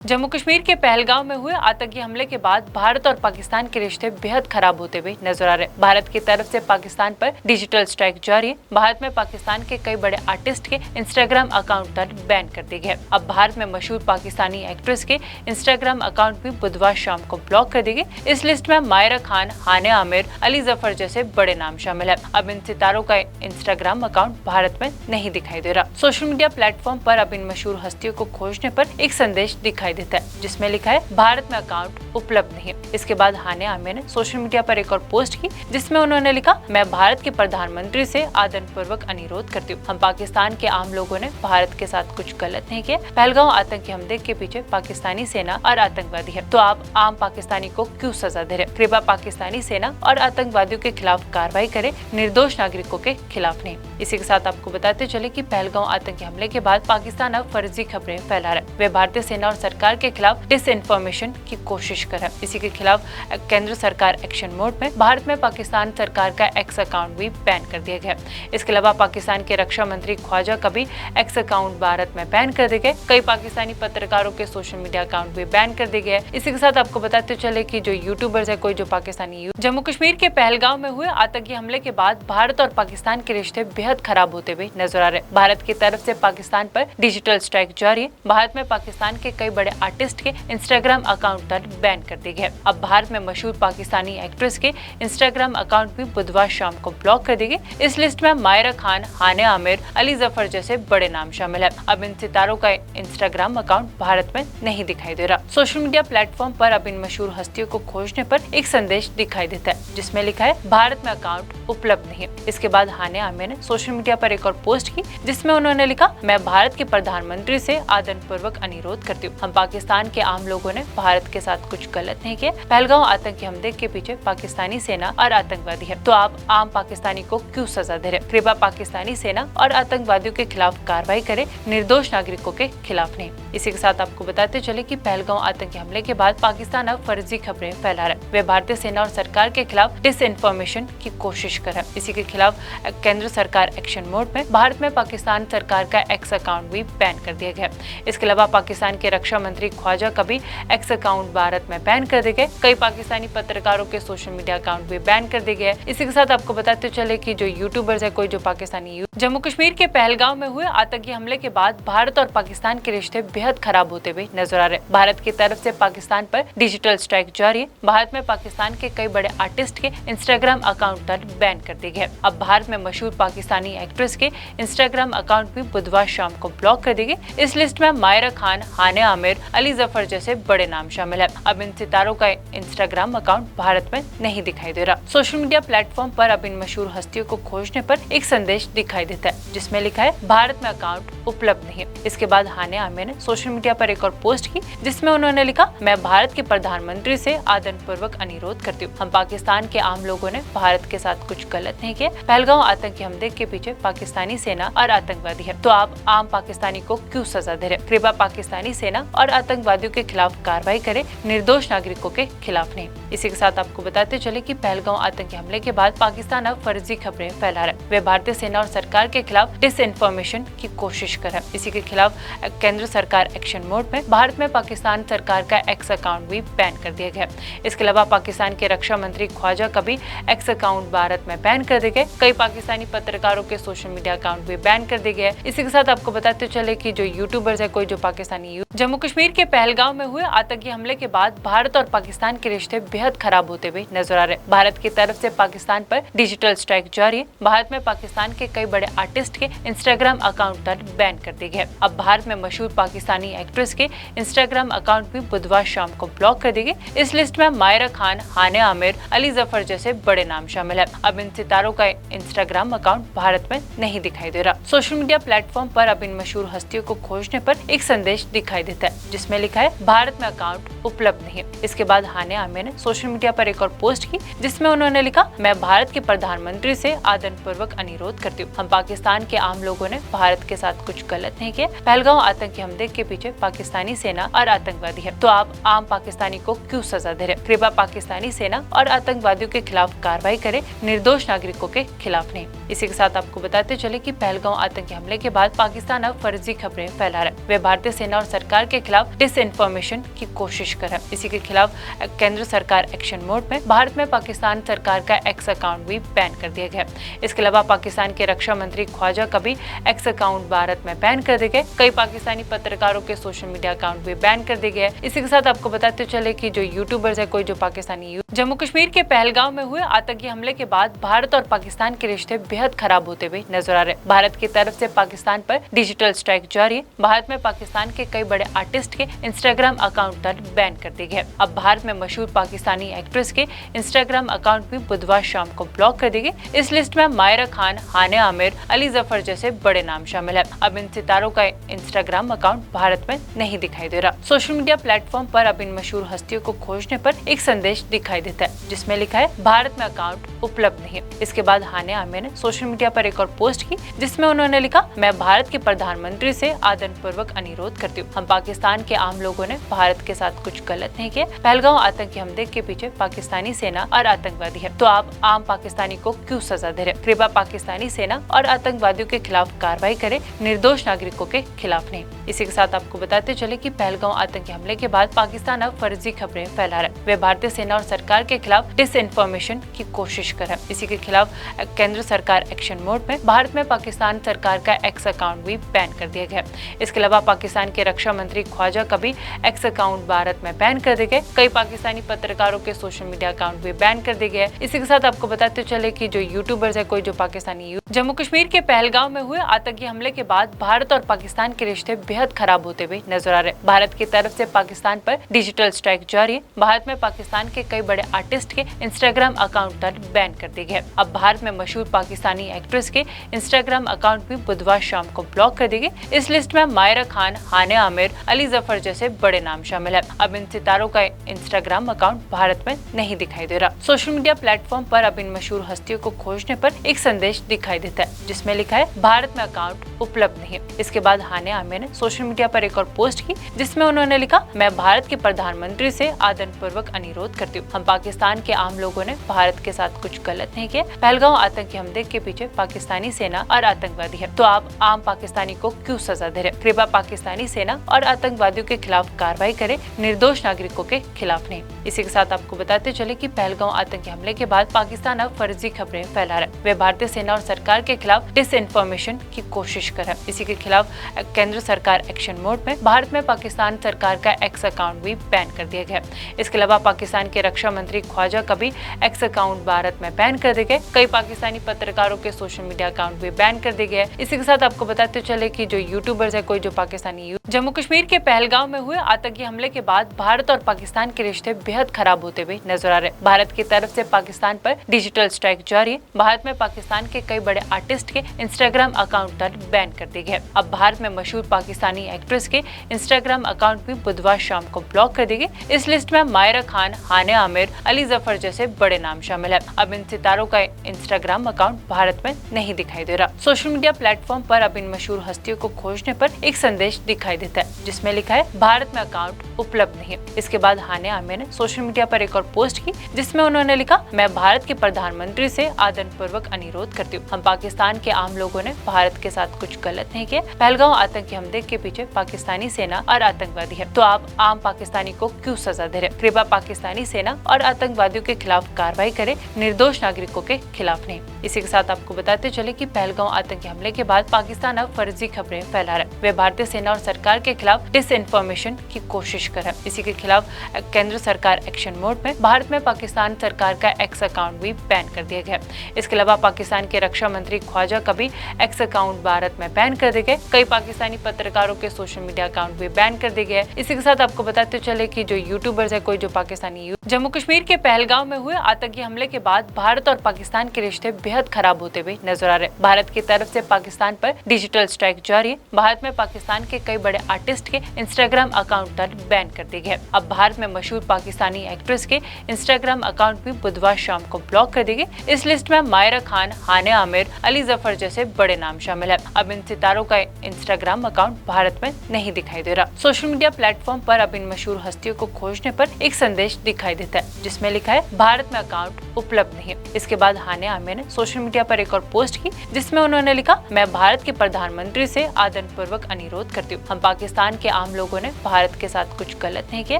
जम्मू कश्मीर के पहलगांव में हुए आतंकी हमले के बाद भारत और पाकिस्तान के रिश्ते बेहद खराब होते हुए नजर आ रहे हैं। भारत की तरफ से पाकिस्तान पर डिजिटल स्ट्राइक जारी है। भारत में पाकिस्तान के कई बड़े आर्टिस्ट के इंस्टाग्राम अकाउंट बैन कर दिए गए। अब भारत में मशहूर पाकिस्तानी एक्ट्रेस के इंस्टाग्राम अकाउंट भी बुधवार शाम को ब्लॉक कर दिए गए। इस लिस्ट में मायरा खान, हानिया आमिर, अली जफर जैसे बड़े नाम शामिल है। अब इन सितारों का इंस्टाग्राम अकाउंट भारत में नहीं दिखाई दे रहा। सोशल मीडिया प्लेटफॉर्म पर अब इन मशहूर हस्तियों को खोजने पर एक संदेश दिखाई देता है जिसमें लिखा है भारत में अकाउंट उपलब्ध नहीं है। इसके बाद हानिया आमिर ने सोशल मीडिया पर एक और पोस्ट की जिसमें उन्होंने लिखा, मैं भारत के प्रधानमंत्री से आदरपूर्वक अनुरोध करती हूँ, हम पाकिस्तान के आम लोगों ने भारत के साथ कुछ गलत नहीं किया। पहलगांव आतंकी हमले के पीछे पाकिस्तानी सेना और आतंकवादी है, तो आप आम पाकिस्तानी को क्यों सजा दे रहे? कृपया पाकिस्तानी सेना और आतंकवादियों के खिलाफ कार्रवाई करे, निर्दोष नागरिकों के खिलाफ नहीं। इसी के साथ आपको बताते चले कि पहलगांव आतंकी हमले के बाद पाकिस्तान अब फर्जी खबरें फैला रहा है। वे भारतीय सेना और सरकार के खिलाफ डिसइंफॉर्मेशन की कोशिश कर रहा है। इसी के खिलाफ केंद्र सरकार एक्शन मोड में भारत में पाकिस्तान सरकार का एक्स अकाउंट भी बैन कर दिया गया। इसके अलावा पाकिस्तान के रक्षा मंत्री ख्वाजा का भी एक्स अकाउंट भारत में बैन कर दिए गए। कई पाकिस्तानी पत्रकारों के सोशल मीडिया अकाउंट भी बैन कर दिए गए। इसी के साथ आपको बताते चले कि जो यूट्यूबर्स है, कोई जो पाकिस्तानी जम्मू कश्मीर के पहलगांव में हुए आतंकी हमले के बाद भारत और पाकिस्तान के रिश्ते बेहद खराब होते हुए नजर आ रहे हैं। भारत की तरफ से पाकिस्तान पर डिजिटल स्ट्राइक जारी है। भारत में पाकिस्तान के कई बड़े आर्टिस्ट के इंस्टाग्राम अकाउंट बैन कर दिए गए। अब भारत में मशहूर पाकिस्तानी एक्ट्रेस के इंस्टाग्राम अकाउंट भी बुधवार शाम को ब्लॉक कर दिए गए। इस लिस्ट में मायरा खान, हानिया आमिर, अली जफर जैसे बड़े नाम शामिल है। अब इन सितारों का इंस्टाग्राम अकाउंट भारत में नहीं दिखाई दे रहा। सोशल मीडिया प्लेटफॉर्म पर अब इन मशहूर हस्तियों को खोजने पर एक संदेश दिखाई देता है जिसमें लिखा है भारत में अकाउंट उपलब्ध नहीं है। इसके बाद हानिया आमिर ने सोशल मीडिया पर एक और पोस्ट की जिसमें उन्होंने लिखा, मैं भारत के प्रधानमंत्री से आदरपूर्वक अनुरोध करती हूँ, हम पाकिस्तान के आम लोगों ने भारत के साथ कुछ गलत नहीं किया। पहलगांव आतंकी हमले के पीछे पाकिस्तानी सेना और आतंकवादी है, तो आप आम पाकिस्तानी को क्यों सजा दे रहे? कृपया पाकिस्तानी सेना और आतंकवादियों के खिलाफ कार्रवाई करे, निर्दोष नागरिकों के खिलाफ नहीं। इसी के साथ आपको बताते चले कि पहलगांव आतंकी हमले के बाद पाकिस्तान अब फर्जी खबरें फैला रहा है। वे भारतीय सेना और सरकार के खिलाफ डिसइंफॉर्मेशन की कोशिश कर रहा है। इसी के खिलाफ केंद्र सरकार एक्शन मोड में भारत में पाकिस्तान सरकार का एक्स अकाउंट भी बैन कर दिया गया। इसके अलावा पाकिस्तान के रक्षा मंत्री ख्वाजा का भी एक्स अकाउंट भारत में बैन कर दिए गए। कई पाकिस्तानी पत्रकारों के सोशल मीडिया अकाउंट भी बैन कर दिए गए। इसी के साथ आपको बताते चले कि जो यूट्यूबर्स है, कोई जो पाकिस्तानी जम्मू कश्मीर के पहलगांव में हुए आतंकी हमले के बाद भारत और पाकिस्तान के रिश्ते बेहद खराब होते हुए नजर आ रहे हैं। भारत की तरफ से पाकिस्तान पर डिजिटल स्ट्राइक जारी है। भारत में पाकिस्तान के कई बड़े आर्टिस्ट के इंस्टाग्राम अकाउंट बैन कर दिए गए। अब भारत में मशहूर पाकिस्तानी एक्ट्रेस के इंस्टाग्राम अकाउंट भी बुधवार शाम को ब्लॉक कर दिए गए। इस लिस्ट में मायरा खान, हानिया आमिर, अली जफर जैसे बड़े नाम शामिल है। अब इन सितारों का इंस्टाग्राम अकाउंट भारत में नहीं दिखाई दे रहा। सोशल मीडिया प्लेटफॉर्म पर अब इन मशहूर हस्तियों को खोजने पर एक संदेश दिखाई देता है जिसमें लिखा है भारत में अकाउंट उपलब्ध नहीं है। इसके बाद हानिया आमिर ने सोशल मीडिया पर एक और पोस्ट की जिसमें उन्होंने लिखा, मैं भारत के प्रधानमंत्री से आदरपूर्वक अनुरोध करती हूँ, हम पाकिस्तान के आम लोगों ने भारत के साथ कुछ गलत नहीं किया। पहलगांव आतंकी हमले के पीछे पाकिस्तानी सेना और आतंकवादी है, तो आप आम पाकिस्तानी को क्यों सजा दे रहे? कृपया पाकिस्तानी सेना और आतंकवादियों के खिलाफ कार्रवाई करे, निर्दोष नागरिकों के खिलाफ नहीं। इसी के साथ आपको बताते चले कि पहलगांव आतंकी हमले के बाद पाकिस्तान अब फर्जी खबरें फैला रहा है। वे भारतीय सेना और सरकार के खिलाफ डिसइंफॉर्मेशन की कोशिश कर रहा है। इसी के खिलाफ केंद्र सरकार एक्शन मोड में भारत में पाकिस्तान सरकार का एक्स अकाउंट भी बैन कर दिया गया। इसके अलावा पाकिस्तान के रक्षा मंत्री ख्वाजा का भी एक्स अकाउंट भारत में बैन कर दिए गए। कई पाकिस्तानी पत्रकारों के सोशल मीडिया अकाउंट भी बैन कर दिए गए। इसी के साथ आपको बताते चले कि जो यूट्यूबर्स है, कोई जो पाकिस्तानी जम्मू कश्मीर के पहलगांव में हुए आतंकी हमले के बाद भारत और पाकिस्तान के रिश्ते बेहद खराब होते हुए नजर आ रहे हैं। भारत की तरफ से पाकिस्तान पर डिजिटल स्ट्राइक जारी है। भारत में पाकिस्तान के कई बड़े आर्टिस्ट के इंस्टाग्राम अकाउंट बैन कर दिए गए। अब भारत में मशहूर पाकिस्तानी एक्ट्रेस के इंस्टाग्राम अकाउंट भी बुधवार शाम को ब्लॉक कर दिए गए। इस लिस्ट में मायरा खान, हानिया आमिर, अली जफर जैसे बड़े नाम शामिल है। अब इन सितारों का इंस्टाग्राम अकाउंट भारत में नहीं दिखाई दे रहा। सोशल मीडिया प्लेटफॉर्म पर अब इन मशहूर हस्तियों को खोजने पर एक संदेश दिखाई देता है जिसमें लिखा है भारत में अकाउंट उपलब्ध नहीं है। इसके बाद हानिया आमिर ने सोशल मीडिया पर एक और पोस्ट की जिसमें उन्होंने लिखा, मैं भारत के प्रधानमंत्री से आदरपूर्वक अनुरोध करती हूँ, हम पाकिस्तान के आम लोगों ने भारत के साथ कुछ गलत नहीं किया। पहलगांव आतंकी हमले के पीछे पाकिस्तानी सेना और आतंकवादी है, तो आप आम पाकिस्तानी को क्यों सजा दे रहे? कृपया पाकिस्तानी सेना और आतंकवादियों के खिलाफ कार्रवाई करे, निर्दोष नागरिकों के खिलाफ नहीं। इसी के साथ आपको बताते चले कि पहलगांव आतंकी हमले के बाद पाकिस्तान अब फर्जी खबरें फैला रहा है। वे भारतीय सेना और सरकार के खिलाफ डिसइंफॉर्मेशन की कोशिश कर रहा है। इसी के खिलाफ केंद्र सरकार एक्शन मोड में भारत में पाकिस्तान सरकार का एक्स अकाउंट भी बैन कर दिया गया। इसके अलावा पाकिस्तान के रक्षा मंत्री ख्वाजा का भी एक्स अकाउंट भारत में बैन कर दिए गए। कई पाकिस्तानी पत्रकारों के सोशल मीडिया अकाउंट भी बैन कर दिए गए। इसी के साथ आपको बताते चले कि जो यूट्यूबर्स है, कोई जो पाकिस्तानी जम्मू कश्मीर के पहलगाम में हुए आतंकी हमले के बाद भारत और पाकिस्तान के रिश्ते बेहद खराब होते हुए नजर आ रहे हैं। भारत की तरफ से पाकिस्तान पर डिजिटल स्ट्राइक जारी है। भारत में पाकिस्तान के कई बड़े आर्टिस्ट के इंस्टाग्राम अकाउंट बैन कर दिए गए। अब भारत में मशहूर पाकिस्तानी एक्ट्रेस के इंस्टाग्राम अकाउंट भी बुधवार शाम को ब्लॉक कर दिए गए। इस लिस्ट में मायरा खान, हानिया आमिर, अली जफर जैसे बड़े नाम शामिल है। अब इन सितारों का इंस्टाग्राम अकाउंट भारत में नहीं दिखाई दे रहा। सोशल मीडिया प्लेटफॉर्म पर अब इन मशहूर हस्तियों को खोजने पर एक संदेश दिखाई देता है जिसमें लिखा है भारत में अकाउंट उपलब्ध नहीं है। इसके बाद हानिया आमिर ने सोशल मीडिया पर एक और पोस्ट की जिसमें उन्होंने लिखा, मैं भारत के प्रधानमंत्री से आदरपूर्वक अनुरोध करती हूँ, हम पाकिस्तान के आम लोगों ने भारत के साथ कुछ गलत नहीं किया। पहलगाम आतंकी हमले के पीछे पाकिस्तानी सेना और आतंकवादी है, तो आप आम पाकिस्तानी को क्यों सजा दे रहे? कृपया पाकिस्तानी सेना और आतंकवादियों के खिलाफ कार्रवाई करें, निर्दोष नागरिकों के खिलाफ नहीं। इसी के साथ आपको बताते चले कि पहलगाम आतंकी हमले के बाद पाकिस्तान अब फर्जी खबरें फैला रहा है। वे भारतीय सेना और सरकार के खिलाफ डिसइंफॉर्मेशन की कोशिश कर रहा है। इसी के खिलाफ केंद्र सरकार एक्शन मोड में भारत में पाकिस्तान सरकार का एक्स अकाउंट भी बैन कर दिया गया। इसके अलावा पाकिस्तान के रक्षा मंत्री ख्वाजा का भी एक्स अकाउंट भारत में बैन कर दिए गए। कई पाकिस्तानी पत्रकारों के सोशल मीडिया अकाउंट भी बैन कर दिए गए। इसी के साथ आपको बताते चले कि जो यूट्यूबर्स है, कोई जो पाकिस्तानी जम्मू कश्मीर के पहलगाम में हुए आतंकी हमले के बाद भारत और पाकिस्तान के रिश्ते बेहद खराब होते हुए नजर आ रहे हैं। भारत की तरफ से पाकिस्तान पर डिजिटल स्ट्राइक जारी है। भारत में पाकिस्तान के कई बड़े आर्टिस्ट के इंस्टाग्राम अकाउंट बैन कर दिए गए। अब भारत में मशहूर पाकिस्तानी एक्ट्रेस के इंस्टाग्राम अकाउंट भी बुधवार शाम को ब्लॉक कर दिए गए। इस लिस्ट में मायरा खान, हानिया आमिर, अली जफर जैसे बड़े नाम शामिल है। अब इन सितारों का इंस्टाग्राम अकाउंट भारत में नहीं दिखाई दे रहा। सोशल मीडिया प्लेटफॉर्म पर अब इन मशहूर हस्तियों को खोजने पर एक संदेश दिखाई देता है जिसमें लिखा है भारत में अकाउंट उपलब्ध नहीं है। इसके बाद हानिया आमिर ने सोशल मीडिया पर एक और पोस्ट की जिसमें उन्होंने लिखा, मैं भारत के प्रधानमंत्री से आदरपूर्वक अनुरोध करती हूँ, हम पाकिस्तान के आम लोगों ने भारत के साथ कुछ गलत नहीं किया। पहलगाम आतंकी हमले के पीछे पाकिस्तानी सेना और आतंकवादी है, तो आप आम पाकिस्तानी को क्यों सजा दे रहे? कृपया पाकिस्तानी सेना और आतंकवादियों के खिलाफ कार्रवाई करें, निर्दोष नागरिकों के खिलाफ नहीं। इसी के साथ आपको बताते चले कि पहलगाम आतंकी हमले के बाद पाकिस्तान अब फर्जी खबरें फैला रहा है। वे भारतीय सेना और सरकार के खिलाफ डिसइंफॉर्मेशन की कोशिश कर रहा है। इसी के खिलाफ केंद्र सरकार एक्शन मोड में भारत में पाकिस्तान सरकार का एक्स अकाउंट भी बैन कर दिया गया। इसके अलावा पाकिस्तान के रक्षा मंत्री ख्वाजा का भी एक्स अकाउंट भारत में बैन कर दिए गए। कई पाकिस्तानी पत्रकारों के सोशल मीडिया अकाउंट भी बैन कर दिए गए। इसी के साथ आपको बताते चले कि जो यूट्यूबर्स है, कोई जो पाकिस्तानी जम्मू कश्मीर के पहलगाम में हुए आतंकी हमले के बाद भारत और पाकिस्तान के रिश्ते बेहद खराब होते हुए नजर आ रहे हैं। भारत की तरफ से पाकिस्तान पर डिजिटल स्ट्राइक जारी है। भारत में पाकिस्तान के कई बड़े आर्टिस्ट के इंस्टाग्राम अकाउंट बैन कर दिए गए। अब भारत में मशहूर पाकिस्तानी एक्ट्रेस के इंस्टाग्राम अकाउंट भी बुधवार शाम को ब्लॉक कर दिए गए। इस लिस्ट में मायरा खान, हानिया आमिर, अली जफर जैसे बड़े नाम शामिल है। अब इन सितारों का इंस्टाग्राम अकाउंट भारत में नहीं दिखाई दे रहा। सोशल मीडिया प्लेटफॉर्म पर अब इन मशहूर हस्तियों को खोजने पर एक संदेश दिखाई देता है जिसमें लिखा है भारत में अकाउंट उपलब्ध नहीं है। इसके बाद हानिया आमिर ने सोशल मीडिया पर एक और पोस्ट की जिसमें उन्होंने लिखा, मैं भारत के प्रधानमंत्री से आदरपूर्वक अनुरोध करती हूँ, हम पाकिस्तान के आम लोगों ने भारत के साथ कुछ गलत नहीं किया। पहलगाम आतंकी हमले के पीछे पाकिस्तानी सेना और आतंकवादी है, तो आप आम पाकिस्तानी को क्यों सजा दे रहे? कृपया पाकिस्तानी सेना और आतंकवादियों के खिलाफ कार्रवाई करें, निर्दोष नागरिकों के खिलाफ नहीं। इसी के साथ आपको बताते चले कि पहलगाम आतंकी हमले के बाद पाकिस्तान अब फर्जी खबरें फैला रहा है। वे भारतीय सेना और सरकार के खिलाफ डिसइंफॉर्मेशन की कोशिश कर रहा है। इसी के खिलाफ केंद्र सरकार एक्शन मोड में भारत में पाकिस्तान सरकार का एक्स अकाउंट भी बैन कर दिया गया। इसके अलावा पाकिस्तान के रक्षा मंत्री ख्वाजा का भी एक्स अकाउंट भारत में बैन कर दिए गए। कई पाकिस्तानी पत्रकारों के सोशल मीडिया अकाउंट भी बैन कर दिए गए। इसी के साथ आपको बताते चले कि जो यूट्यूबर्स है, कोई जो पाकिस्तानी जम्मू कश्मीर के पहलगाम में हुए आतंकी हमले के बाद भारत और पाकिस्तान के रिश्ते बेहद खराब होते हुए नजर आ रहे हैं। भारत की तरफ से पाकिस्तान पर डिजिटल स्ट्राइक जारी है। भारत में पाकिस्तान के कई बड़े आर्टिस्ट के इंस्टाग्राम अकाउंट बैन कर दिए गए। अब भारत में मशहूर पाकिस्तानी एक्ट्रेस के इंस्टाग्राम अकाउंट भी बुधवार शाम को ब्लॉक कर दिए गए। इस लिस्ट में मायरा खान, हानिया आमिर, अली जफर जैसे बड़े नाम शामिल है। अब इन सितारों का इंस्टाग्राम अकाउंट भारत में नहीं दिखाई दे रहा। सोशल मीडिया प्लेटफॉर्म पर अब इन मशहूर हस्तियों को खोजने पर एक संदेश दिखाई देता है जिसमें लिखा है भारत में अकाउंट उपलब्ध नहीं है। इसके बाद हानिया आमिर ने सोशल मीडिया पर एक और पोस्ट की जिसमें उन्होंने लिखा, मैं भारत के प्रधानमंत्री से आदरपूर्वक अनुरोध करती हूँ, हम पाकिस्तान के आम लोगों ने भारत के साथ कुछ गलत नहीं किया।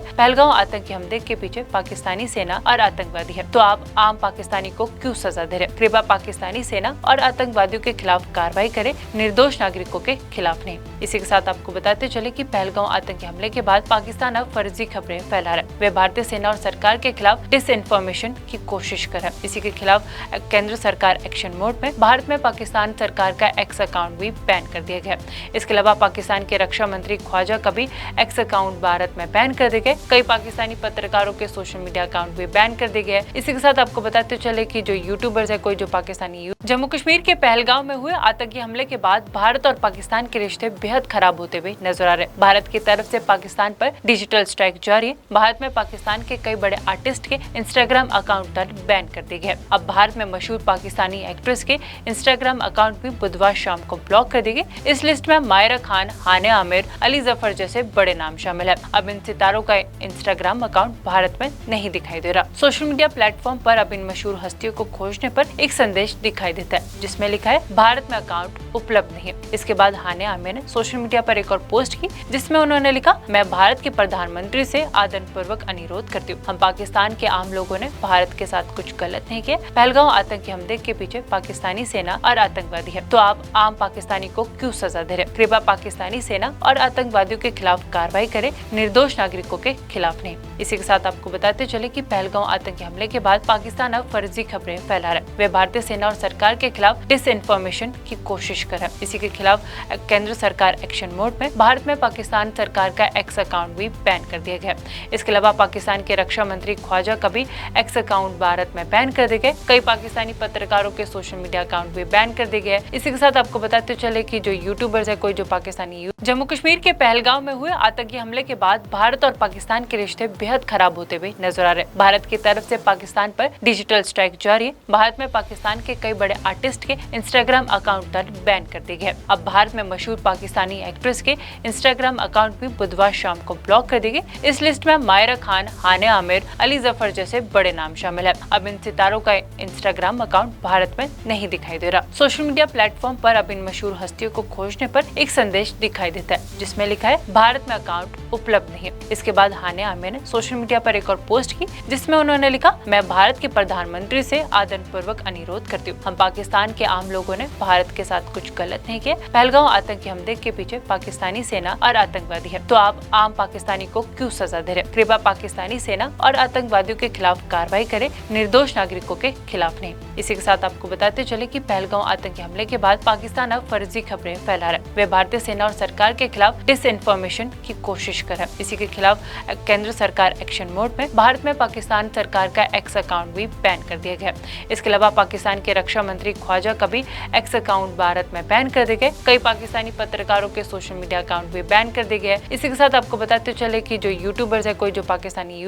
पहलगाम आतंकी हमले के पीछे पाकिस्तानी सेना और आतंकवादी है, तो आप आम पाकिस्तानी को क्यों सजा दे रहे? कृपया पाकिस्तानी सेना और आतंकवादियों के खिलाफ कार्रवाई करे, निर्दोष नागरिकों के खिलाफ नहीं। इसी के साथ आपको बताते चले कि पहलगाम आतंकी हमले के बाद पाकिस्तान अब फर्जी खबरें फैला रहा है। वे भारतीय सेना और सरकार के खिलाफ डिसइंफॉर्मेशन की कोशिश कर रहा है। इसी के खिलाफ केंद्र सरकार एक्शन मोड में भारत में पाकिस्तान सरकार का एक्स अकाउंट भी बैन कर दिया गया। इसके अलावा पाकिस्तान के रक्षा मंत्री ख्वाजा का भी एक्स अकाउंट भारत में बैन कर दिए गए। कई पाकिस्तानी पत्रकारों के सोशल मीडिया अकाउंट भी बैन कर दिए गए। इसी के साथ आपको बताते चले कि जो यूट्यूबर्स है, कोई जो पाकिस्तानी जम्मू कश्मीर के पहलगाम में हुए आतंकी हमले के बाद भारत और पाकिस्तान के रिश्ते बेहद खराब होते हुए नजर आ रहे हैं। भारत की तरफ से पाकिस्तान पर डिजिटल स्ट्राइक जारी है। भारत में पाकिस्तान के कई बड़े आर्टिस्ट के इंस्टाग्राम अकाउंट बैन कर दिए गए। अब भारत में मशहूर पाकिस्तानी एक्ट्रेस के इंस्टाग्राम अकाउंट भी बुधवार शाम को ब्लॉक कर दिए गए। इस लिस्ट में मायरा खान, हानिया आमिर, अली जफर जैसे बड़े नाम शामिल है। अब इन सितारों का इंस्टाग्राम अकाउंट भारत में नहीं दिखाई दे रहा। सोशल मीडिया प्लेटफॉर्म पर अब इन मशहूर हस्तियों को खोजने पर एक संदेश दिखाई देता है, जिसमें लिखा है भारत में अकाउंट उपलब्ध नहीं है। इसके बाद हानिया आमिर ने सोशल मीडिया पर एक और पोस्ट की, जिसमें उन्होंने लिखा, मैं भारत के प्रधानमंत्री से आदरपूर्वक अनुरोध करती हूँ, हम पाकिस्तान के आम लोगों ने भारत के साथ कुछ गलत नहीं किया। पहलगाम आतंकी हमले के पीछे पाकिस्तानी सेना और आतंकवादी है, तो आप आम पाकिस्तानी को क्यों सजा दे रहे? कृपया पाकिस्तानी सेना और आतंकवादियों के खिलाफ कार्रवाई करे, निर्दोष नागरिकों के खिलाफ नहीं। इसी के साथ आपको बताते चले कि पहलगाम आतंकी हमले के बाद पाकिस्तान अब फर्जी खबरें फैला रहा है। वे भारतीय सेना और सरकार के खिलाफ डिसइंफॉर्मेशन की कोशिश कर रहा है। इसी के खिलाफ केंद्र सरकार एक्शन मोड में भारत में पाकिस्तान सरकार का एक्स अकाउंट भी बैन कर दिया गया। इसके अलावा पाकिस्तान के रक्षा मंत्री ख्वाजा का भी एक्स अकाउंट भारत में बैन कर दिए गए। कई पाकिस्तानी पत्रकारों के सोशल मीडिया अकाउंट भी बैन कर दिए गए। इसी के साथ आपको बताते चले कि जो यूट्यूबर्स है, कोई जो पाकिस्तानी जम्मू कश्मीर के पहलगाम में हुए आतंकी हमले के बाद भारत और पाकिस्तान के रिश्ते बेहद खराब होते हुए नजर आ रहे हैं। भारत की तरफ से पाकिस्तान पर डिजिटल स्ट्राइक जारी है। भारत में पाकिस्तान के कई बड़े आर्टिस्ट के इंस्टाग्राम अकाउंट बैन कर दिए गए। अब भारत में मशहूर पाकिस्तानी एक्ट्रेस के इंस्टाग्राम अकाउंट भी बुधवार शाम को ब्लॉक कर दिए गए। इस लिस्ट में मायरा खान, हानिया आमिर, अली जफर जैसे बड़े नाम शामिल है। अब इन सितारों का इंस्टाग्राम अकाउंट भारत में नहीं दिखाई दे रहा। सोशल मीडिया प्लेटफॉर्म पर अब इन मशहूर हस्तियों को खोजने पर एक संदेश दिखाई देता है, जिसमें लिखा है भारत में अकाउंट उपलब्ध नहीं है। इसके बाद हानिया आमिर ने सोशल मीडिया पर एक और पोस्ट की, जिसमें उन्होंने लिखा, मैं भारत के प्रधानमंत्री से आदरपूर्वक अनुरोध करती हूँ, हम पाकिस्तान के आम लोगों ने भारत के साथ कुछ गलत नहीं किया। पहलगाम आतंकी हमले के पीछे पाकिस्तानी सेना और आतंकवादी है, तो आप आम पाकिस्तानी को क्यों सजा दे रहे? कृपया पाकिस्तानी सेना और आतंकवादियों के खिलाफ कार्रवाई करे, निर्दोष नागरिकों के खिलाफ नहीं। इसी के साथ आपको बताते चले कि पहलगाम आतंकी हमले के बाद पाकिस्तान अब फर्जी खबरें फैला रहा है। वे भारतीय सेना और सरकार के खिलाफ डिसइंफॉर्मेशन की कोशिश कर रहा है। इसी के खिलाफ केंद्र सरकार एक्शन मोड में भारत में पाकिस्तान सरकार का एक्स अकाउंट भी बैन कर दिया गया। इसके अलावा पाकिस्तान के रक्षा मंत्री ख्वाजा का भी एक्स अकाउंट भारत में बैन कर दिए गए। कई पाकिस्तानी पत्रकारों के सोशल मीडिया अकाउंट भी बैन कर दिए गए। इसी के साथ आपको बताते चले कि जो यूट्यूबर्स है, कोई जो पाकिस्तानी